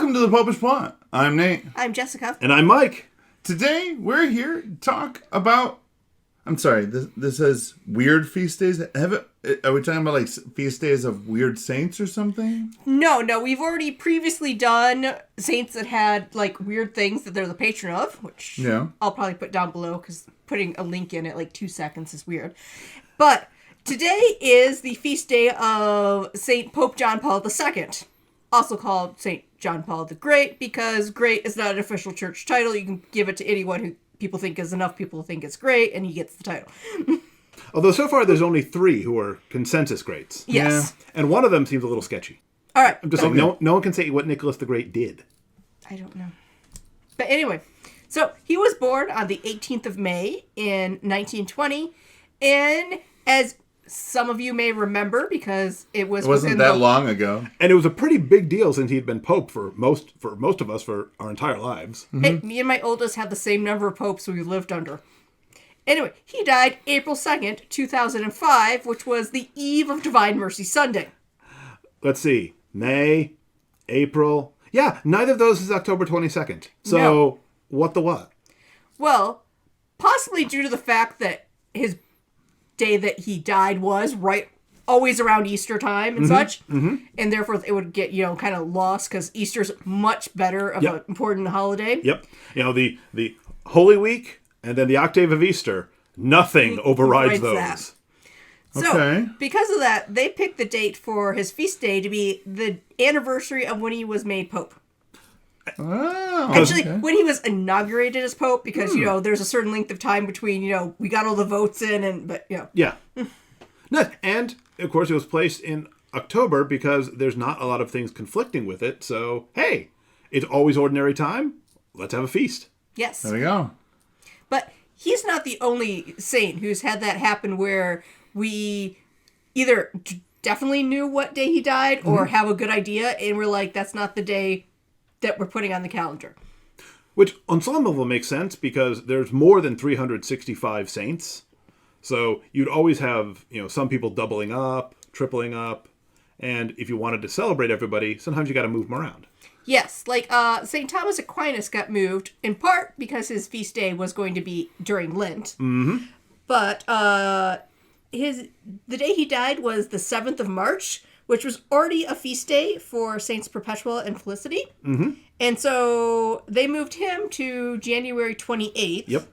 Welcome to the Popish Plot. I'm Nate. I'm Jessica. And I'm Mike. Today, we're here to talk about... I'm sorry, this says weird feast days. Are we talking about like feast days of weird saints or something? No, we've already previously done saints that had like weird things that they're the patron of, which I'll probably put down below because putting a link in at like 2 seconds is weird. But today is the feast day of Saint Pope John Paul II, also called Saint John Paul the Great, because great is not an official church title. You can give it to anyone who people think is enough people think it's great, and he gets the title. Although so far there's only 3 who are consensus greats. Yes. Yeah. And one of them seems a little sketchy. All right. I'm just saying, no one can say what Nicholas the Great did. I don't know. But anyway, so he was born on the 18th of May in 1920, and as some of you may remember, because it wasn't that long ago. And it was a pretty big deal since he'd been pope for most of us for our entire lives. Mm-hmm. Hey, me and my oldest have the same number of popes we've lived under. Anyway, he died April 2nd, 2005, which was the eve of Divine Mercy Sunday. Let's see. May, April. Yeah, neither of those is October 22nd. So, No. What the what? Well, possibly due to the fact that his day that he died was always around Easter time and such, and therefore it would get kind of lost because Easter's much better of an important holiday. Yep. The Holy Week and then the octave of Easter, nothing overrides those. That. So, because of that, they picked the date for his feast day to be the anniversary of when he was made Pope. Oh, actually, when he was inaugurated as Pope, because, there's a certain length of time between, we got all the votes in, Yeah. No, and, of course, it was placed in October because there's not a lot of things conflicting with it. So, hey, it's always ordinary time. Let's have a feast. Yes. There we go. But he's not the only saint who's had that happen where we either definitely knew what day he died or have a good idea, and we're like, that's not the day that we're putting on the calendar. Which, on some level, makes sense because there's more than 365 saints. So you'd always have, some people doubling up, tripling up. And if you wanted to celebrate everybody, sometimes you got to move them around. Yes, like St. Thomas Aquinas got moved, in part because his feast day was going to be during Lent. Mm-hmm. But the day he died was the 7th of March, which was already a feast day for Saints Perpetua and Felicity. Mm-hmm. And so they moved him to January 28th. Yep.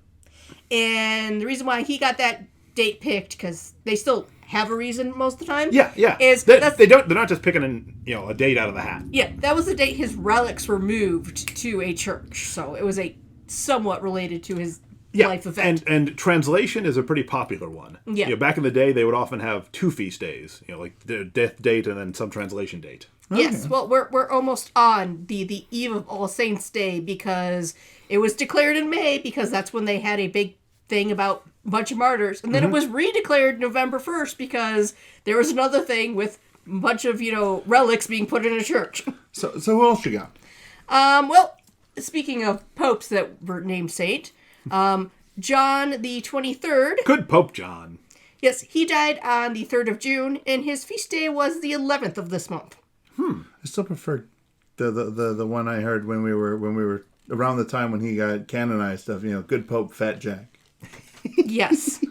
And the reason why he got that date picked, because they still have a reason most of the time. Yeah. Is they're not just picking a date out of the hat. Yeah, that was the date his relics were moved to a church. So it was a somewhat related to his life event. And translation is a pretty popular one. Yeah. Back in the day, they would often have 2 feast days, like the death date and then some translation date. Yes, well, we're almost on the eve of All Saints' Day because it was declared in May because that's when they had a big thing about a bunch of martyrs. And then it was redeclared November 1st because there was another thing with a bunch of, relics being put in a church. So who else you got? Well, speaking of popes that were named saint, John the 23rd. Good Pope John. Yes, he died on the 3rd of June, and his feast day was the 11th of this month. I still prefer the one I heard when we were around the time when he got canonized of Good Pope Fat Jack. Yes.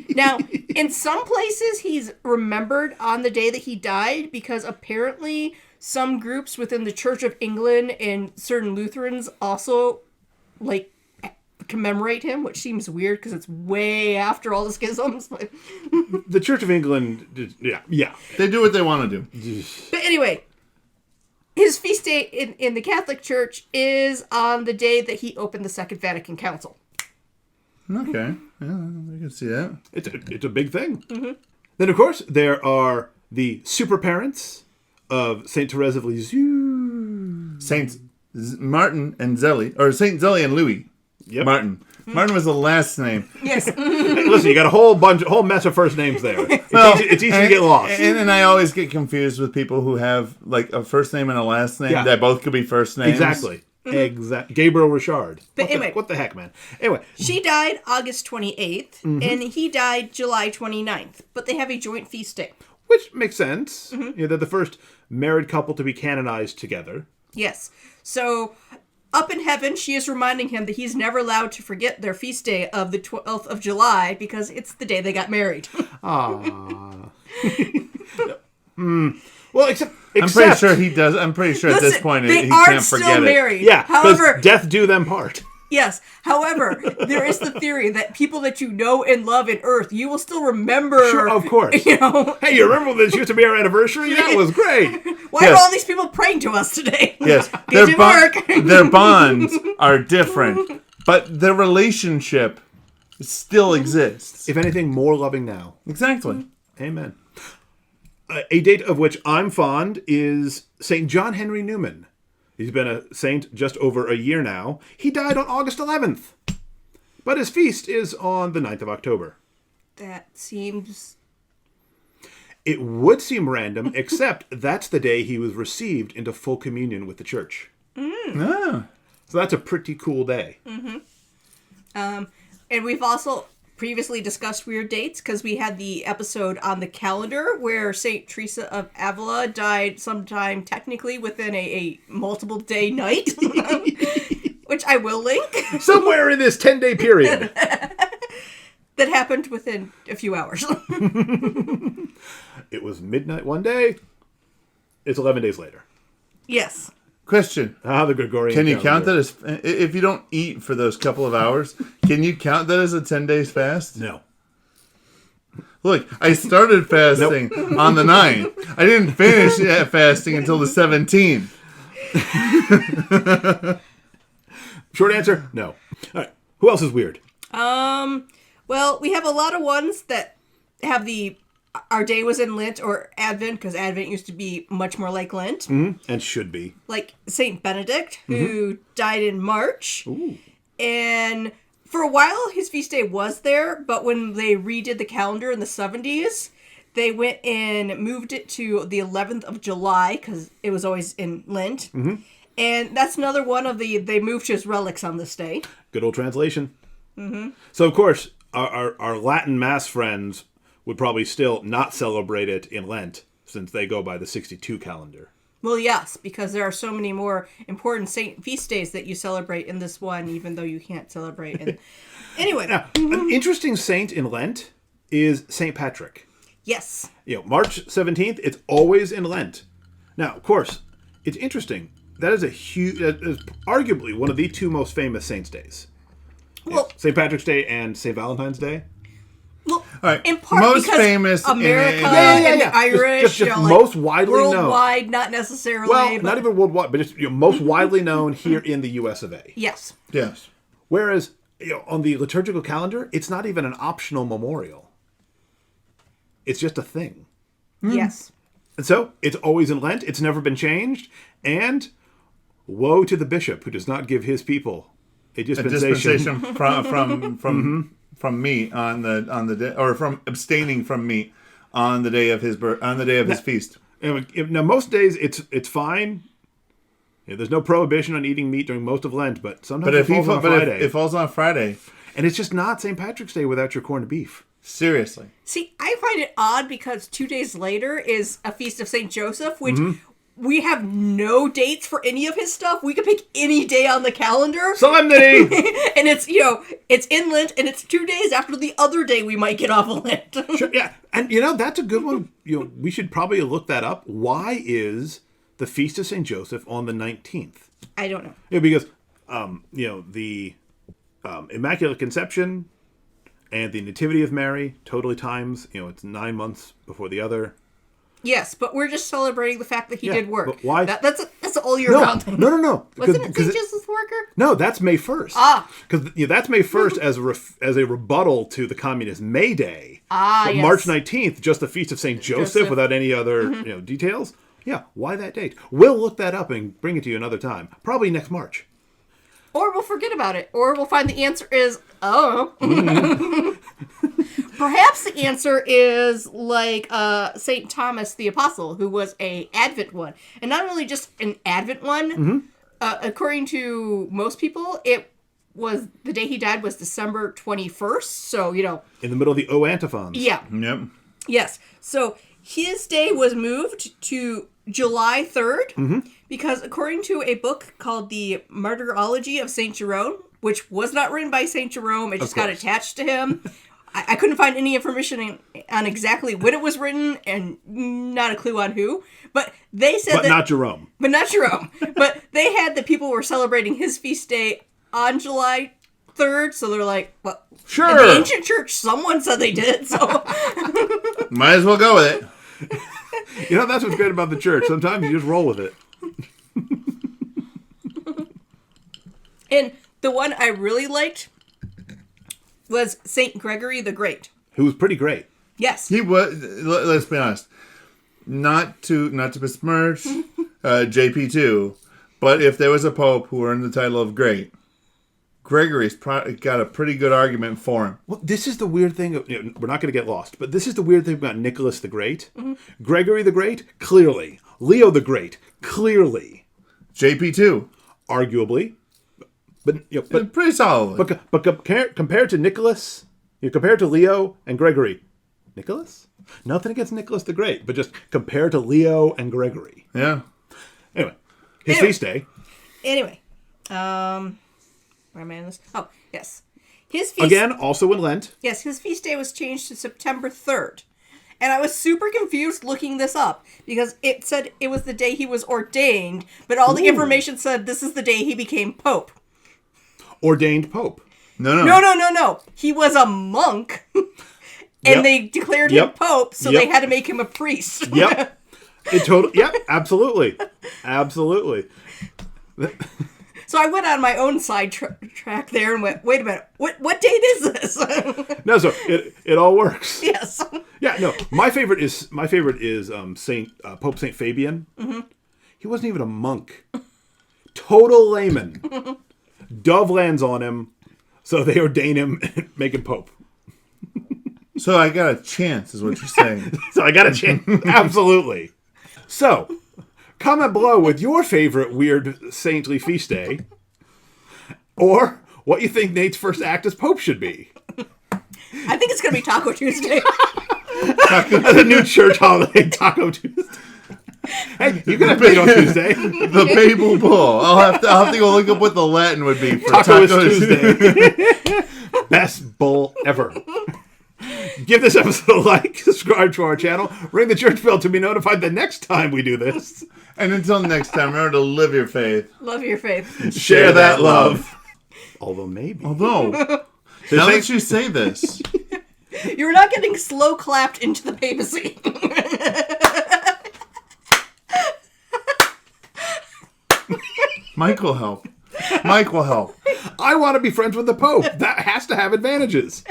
Now, in some places, he's remembered on the day that he died because apparently some groups within the Church of England and certain Lutherans also commemorate him, which seems weird because it's way after all the schisms. But the Church of England, yeah. They do what they want to do. But anyway, his feast day in the Catholic Church is on the day that he opened the Second Vatican Council. Okay, yeah, I can see that. It's a big thing. Mm-hmm. Then, of course, there are the super parents of Saint Theresa of Lisieux. Saints Martin and Zelie, or Saint Zelie and Louis Martin. Martin was the last name. Yes. Listen, you got a whole mess of first names there. It's easy to get lost. And I always get confused with people who have like a first name and a last name that both could be first names. Exactly. Gabriel Richard. But anyway, what the heck, man? Anyway. She died August 28th, and he died July 29th. But they have a joint feast day. Which makes sense. They're the first married couple to be canonized together. Yes. So up in heaven, she is reminding him that he's never allowed to forget their feast day of the 12th of July because it's the day they got married. Aww. Well, except I'm pretty sure he does. I'm pretty sure at this point he can't forget it. They are still married. Yeah, However, death do them part. Yes. However, there is the theory that people that you know and love in Earth, you will still remember. Sure, of course. You know. Hey, you remember when this used to be our anniversary? That was great. Why are all these people praying to us today? Yes. Work. Their bonds are different, but their relationship still exists. If anything, more loving now. Exactly. Amen. A date of which I'm fond is St. John Henry Newman. He's been a saint just over a year now. He died on August 11th. But his feast is on the 9th of October. That seems... It would seem random, except that's the day he was received into full communion with the church. Ah. So that's a pretty cool day. And we've also previously discussed weird dates because we had the episode on the calendar where St. Teresa of Avila died sometime technically within a multiple day night, which I will link. Somewhere in this 10-day period. That happened within a few hours. It was midnight one day. It's 11 days later. Yes. Question. The Gregorian Can you count calendar. that as, if you don't eat for those couple of hours, can you count that as a 10 days fast? No. Look, I started fasting on the 9th. I didn't finish fasting until the 17th. Short answer, no. All right. Who else is weird? Well, we have a lot of ones that have our day was in Lent or Advent, because Advent used to be much more like Lent. Mm-hmm. And should be. Like St. Benedict, who died in March. Ooh. And for a while, his feast day was there, but when they redid the calendar in the 70s, they went and moved it to the 11th of July, because it was always in Lent. Mm-hmm. And that's another one of they moved his relics on this day. Good old translation. Mm-hmm. So, of course, our Latin Mass friends would probably still not celebrate it in Lent, since they go by the 62 calendar. Well, yes, because there are so many more important saint feast days that you celebrate in this one, even though you can't celebrate in... Anyway. Now, an interesting saint in Lent is St. Patrick. Yes. March 17th, it's always in Lent. Now, of course, it's interesting. That is arguably one of the two most famous saints' days. Well, St. Patrick's Day and St. Valentine's Day. Well, right. in part Most because famous America and the Irish, just most widely known. worldwide, not necessarily. Well, but... not even worldwide, but just most widely known here in the U.S. of A. Yes. Yes. Whereas on the liturgical calendar, it's not even an optional memorial. It's just a thing. Yes. And so it's always in Lent. It's never been changed. And woe to the bishop who does not give his people a dispensation from meat on the day, or from abstaining from meat on the day of his his feast. Now, most days it's fine. There's no prohibition on eating meat during most of Lent, but sometimes it falls on Friday. It falls on Friday, and it's just not St. Patrick's Day without your corned beef. Seriously. See, I find it odd because 2 days later is a feast of St. Joseph, which we have no dates for any of his stuff. We could pick any day on the calendar. Solemnity! And it's, it's in Lent, and it's 2 days after the other day we might get off of Lent. Sure, yeah, and that's a good one. We should probably look that up. Why is the Feast of St. Joseph on the 19th? I don't know. Yeah, because, the Immaculate Conception and the Nativity of Mary totally times, it's 9 months before the other. Yes, but we're just celebrating the fact that he did work. But why? That's all year round thing. No. Wasn't it St. Joseph's worker? No, that's May 1st. Ah. Because that's May 1st as a rebuttal to the Communist May Day. Ah, but yes. March 19th, just the Feast of St. Joseph without any other details. Yeah, why that date? We'll look that up and bring it to you another time. Probably next March. Or we'll forget about it. Or we'll find the answer is, Perhaps the answer is like St. Thomas the Apostle, who was a Advent one. And not only just an Advent one, according to most people, it was the day he died was December 21st. So, in the middle of the O antiphons. Yeah. Yep. Yes. So His day was moved to July 3rd because according to a book called the Martyrology of St. Jerome, which was not written by St. Jerome, it just got attached to him. I couldn't find any information on exactly when it was written and not a clue on who. But they said But not Jerome. But not Jerome. But they had that people were celebrating his feast day on July 3rd, so they're like, well, Sure. in the ancient church, someone said they did, so... Might as well go with it. You know, that's what's great about the church. Sometimes you just roll with it. And the one I really liked was St. Gregory the Great. Who was pretty great. Yes. He was. Let's be honest. Not to besmirch JP2, but if there was a pope who earned the title of great, Gregory's got a pretty good argument for him. Well, this is the weird thing. We're not going to get lost, but this is the weird thing about Nicholas the Great. Gregory the Great, clearly. Leo the Great, clearly. JP2, Arguably. But pretty solid. But compared to Nicholas, compared to Leo and Gregory, Nicholas? Nothing against Nicholas the Great, but just compared to Leo and Gregory. Yeah. Anyway, his feast day. Anyway, where am I on this? Oh, yes. His feast Again, also in Lent. Yes, his feast day was changed to September 3rd. And I was super confused looking this up because it said it was the day he was ordained, but all the information said this is the day he became pope. Ordained pope. No. He was a monk. And they declared him pope, so they had to make him a priest. Yep. Absolutely. Absolutely. So I went on my own side track there and went, wait a minute, what date is this? No, so it all works. Yes. Yeah, no. My favorite is Pope Saint Fabian. He wasn't even a monk. Total layman. Dove lands on him, so they ordain him and make him pope. So I got a chance, is what you're saying. So I got a chance. Absolutely. So, comment below with your favorite weird saintly feast day, or what you think Nate's first act as pope should be. I think it's going to be Taco Tuesday. The new church holiday, Taco Tuesday. Hey, you can have meat on Tuesday. The Babel Bull. I'll have to go look up what the Latin would be for Taco Tuesday. Best bull ever. Give this episode a like, subscribe to our channel, ring the church bell to be notified the next time we do this. And until next time, remember to live your faith. Love your faith. Share that love. Although maybe. Now that you say this. You're not getting slow clapped into the papacy. Mike will help. Mike will help. I want to be friends with the Pope. That has to have advantages.